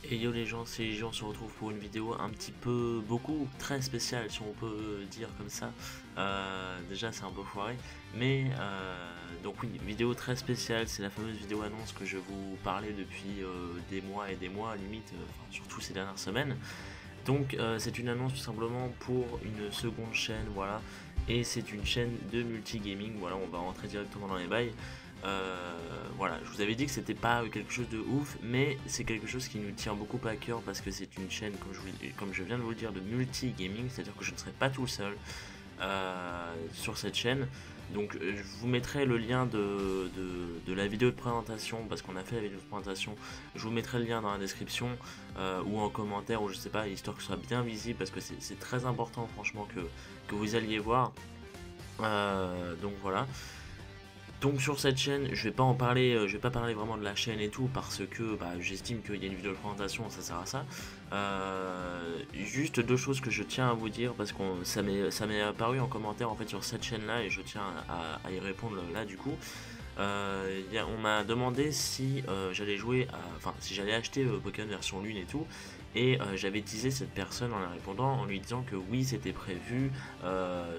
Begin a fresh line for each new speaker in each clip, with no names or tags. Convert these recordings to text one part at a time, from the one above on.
Et yo les gens, c'est Légion, on se retrouve pour une vidéo un petit peu, beaucoup, très spéciale si on peut dire comme ça. Déjà c'est un peu foiré, mais donc oui, vidéo très spéciale, c'est la fameuse vidéo annonce que je vous parlais depuis des mois et des mois, limite, enfin, surtout ces dernières semaines. Donc c'est une annonce tout simplement pour une seconde chaîne, voilà, et c'est une chaîne de multigaming, voilà, on va rentrer directement dans les bails. Voilà, je vous avais dit que c'était pas quelque chose de ouf, mais c'est quelque chose qui nous tient beaucoup à cœur parce que c'est une chaîne, comme je viens de vous le dire, de multi-gaming, c'est-à-dire que je ne serai pas tout seul sur cette chaîne. Donc je vous mettrai le lien de la vidéo de présentation, parce qu'on a fait la vidéo de présentation, je vous mettrai le lien dans la description ou en commentaire, ou je sais pas, histoire que ce soit bien visible, parce que c'est très important franchement que vous alliez voir. Donc voilà. Donc sur cette chaîne, je vais pas en parler, je vais pas parler vraiment de la chaîne et tout parce que j'estime qu'il y a une vidéo de présentation, ça sert à ça. Juste deux choses que je tiens à vous dire parce que ça m'est apparu en commentaire en fait sur cette chaîne là et je tiens à y répondre là du coup. On m'a demandé si j'allais jouer, enfin si j'allais acheter Pokémon version lune et tout, et j'avais teasé cette personne en la répondant en lui disant que oui c'était prévu,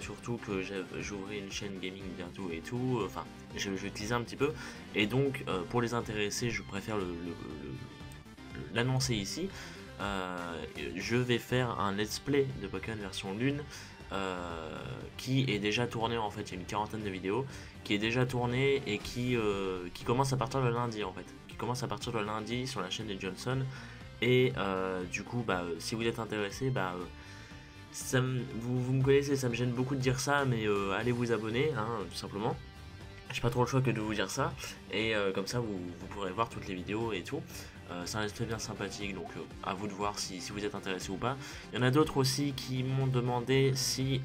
surtout que j'ouvrais une chaîne gaming bientôt et tout, enfin je teasais un petit peu, et donc pour les intéressés je préfère l'annoncer ici. Je vais faire un let's play de Pokémon version lune qui est déjà tourné, en fait il y a une quarantaine de vidéos qui est déjà tourné et qui commence à partir de lundi en fait, qui commence à partir de lundi sur la chaîne de Johnson. Et du coup si vous êtes intéressé, vous me connaissez, ça me gêne beaucoup de dire ça, mais allez vous abonner hein, tout simplement. J'ai pas trop le choix que de vous dire ça, et comme ça vous pourrez voir toutes les vidéos et tout. C'est un let's play bien sympathique, donc à vous de voir si vous êtes intéressé ou pas. Il y en a d'autres aussi qui m'ont demandé si...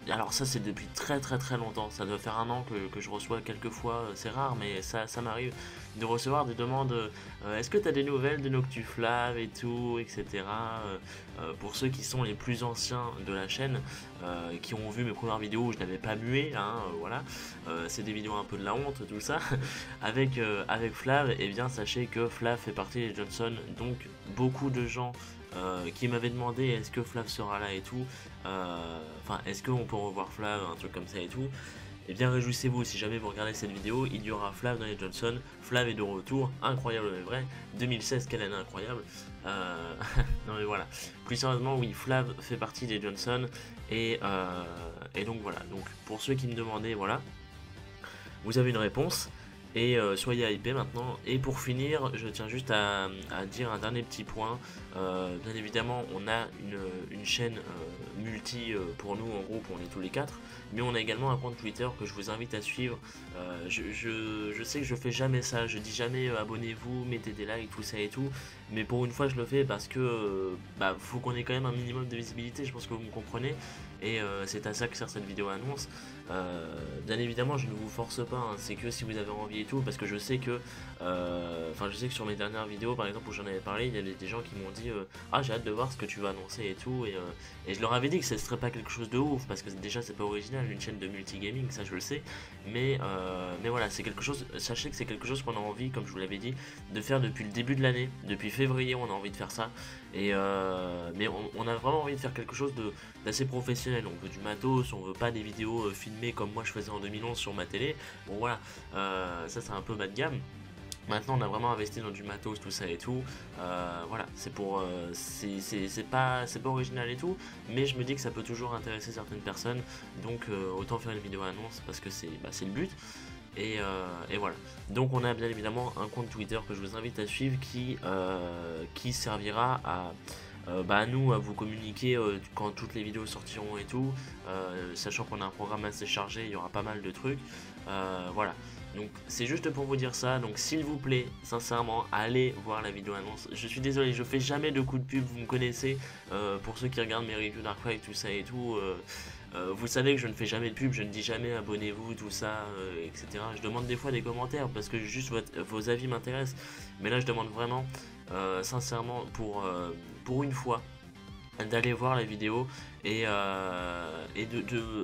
alors ça c'est depuis très longtemps, ça doit faire un an que je reçois quelques fois, c'est rare mais ça m'arrive de recevoir des demandes, est-ce que tu as des nouvelles de Noctuflave et tout, etc. Pour ceux qui sont les plus anciens de la chaîne, qui ont vu mes premières vidéos où je n'avais pas mué, hein, voilà, c'est des vidéos un peu de la honte tout ça, avec Flav, et bien sachez que Flav fait partie des Johnson, donc beaucoup de gens qui m'avaient demandé est-ce que Flav sera là et tout, enfin est-ce qu'on peut revoir Flav, un truc comme ça et tout. Et bien réjouissez-vous, si jamais vous regardez cette vidéo, il y aura Flav dans les Johnson. Flav est de retour, incroyable mais vrai. 2016, quelle année incroyable. Non mais voilà. Plus sérieusement, oui, Flav fait partie des Johnson. Et donc voilà. Donc pour ceux qui me demandaient, voilà, vous avez une réponse. Et soyez hypés maintenant. Et pour finir, je tiens juste à dire un dernier petit point. Bien évidemment, on a une chaîne multi pour nous, en groupe, on est tous les quatre. Mais on a également un compte Twitter que je vous invite à suivre. Je sais que je fais jamais ça, je dis jamais abonnez-vous, mettez des likes, tout ça et tout. Mais pour une fois, je le fais parce que faut qu'on ait quand même un minimum de visibilité, je pense que vous me comprenez. Et c'est à ça que sert cette vidéo annonce. Bien évidemment, je ne vous force pas, hein, c'est que si vous avez envie et tout, parce que je sais que, je sais que sur mes dernières vidéos, par exemple, où j'en avais parlé, il y a des gens qui m'ont dit ah, j'ai hâte de voir ce que tu vas annoncer et tout, et je leur avais dit que ce serait pas quelque chose de ouf, parce que déjà c'est pas original, une chaîne de multigaming, ça je le sais, mais voilà, c'est quelque chose, sachez que c'est quelque chose qu'on a envie, comme je vous l'avais dit, de faire depuis le début de l'année, depuis février on a envie de faire ça, et mais on a vraiment envie de faire quelque chose d'assez professionnel. On veut du matos, on veut pas des vidéos filmées comme moi je faisais en 2011 sur ma télé. Bon voilà, ça c'est un peu bas de gamme. Maintenant on a vraiment investi dans du matos, tout ça et tout. Voilà, c'est pour c'est pas original et tout, mais je me dis que ça peut toujours intéresser certaines personnes, donc autant faire une vidéo annonce parce que c'est le but. Et voilà. Donc on a bien évidemment un compte Twitter que je vous invite à suivre qui servira à nous à vous communiquer quand toutes les vidéos sortiront et tout, sachant qu'on a un programme assez chargé, il y aura pas mal de trucs, voilà. Donc c'est juste pour vous dire ça, donc s'il vous plaît, sincèrement, allez voir la vidéo annonce. Je suis désolé, je fais jamais de coups de pub, vous me connaissez, pour ceux qui regardent mes reviews d'Arclight, tout ça et tout, vous savez que je ne fais jamais de pub, je ne dis jamais abonnez-vous, tout ça, etc. Je demande des fois des commentaires parce que juste vos avis m'intéressent, mais là je demande vraiment, sincèrement, pour une fois, d'aller voir la vidéo et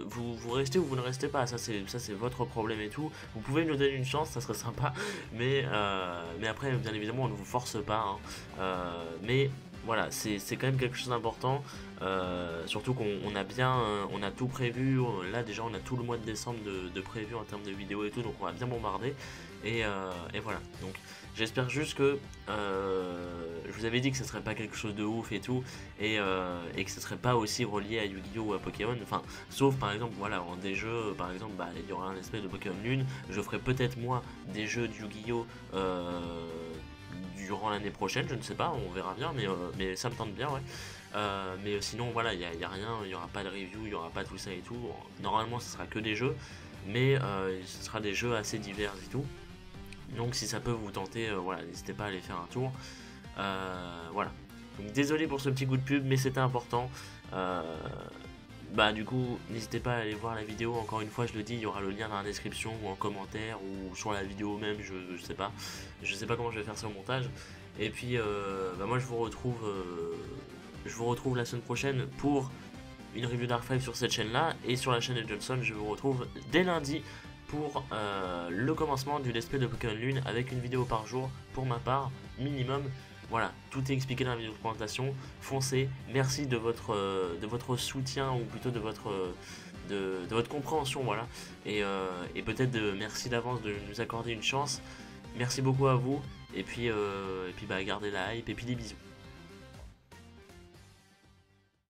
vous restez ou vous ne restez pas, ça c'est votre problème et tout. Vous pouvez nous donner une chance, ça serait sympa, mais après bien évidemment on ne vous force pas, hein. Mais voilà, c'est quand même quelque chose d'important, surtout qu'on a bien, on a tout prévu, là déjà on a tout le mois de décembre de prévu en termes de vidéos et tout, donc on va bien bombarder, et voilà, donc j'espère juste que je vous avais dit que ce serait pas quelque chose de ouf et tout, et que ce serait pas aussi relié à Yu-Gi-Oh ou à Pokémon, enfin sauf par exemple voilà en des jeux par exemple bah, il y aura un espèce de Pokémon Lune, je ferai peut-être moi des jeux de Yu-Gi-Oh durant l'année prochaine, je ne sais pas, on verra bien, mais ça me tente bien, ouais. Mais sinon voilà, il y a rien, il y aura pas de review, il y aura pas tout ça et tout, normalement ce sera que des jeux, mais ce sera des jeux assez divers et tout. Donc si ça peut vous tenter, voilà, n'hésitez pas à aller faire un tour. Voilà. Donc désolé pour ce petit coup de pub, mais c'était important. Euh, Bah du coup, n'hésitez pas à aller voir la vidéo. Encore une fois, je le dis, il y aura le lien dans la description ou en commentaire ou sur la vidéo même. Je sais pas. Je sais pas comment je vais faire ça au montage. Et puis, bah, moi je vous retrouve la semaine prochaine pour une review d'Arc 5 sur cette chaîne-là, et sur la chaîne de Johnson, je vous retrouve dès lundi pour le commencement du let's play de Pokémon Lune avec une vidéo par jour pour ma part, minimum. Voilà, tout est expliqué dans la vidéo de présentation. Foncez, merci de votre soutien, ou plutôt de votre compréhension, voilà. Et peut-être merci d'avance de nous accorder une chance. Merci beaucoup à vous, et puis bah, gardez la hype, et puis des bisous.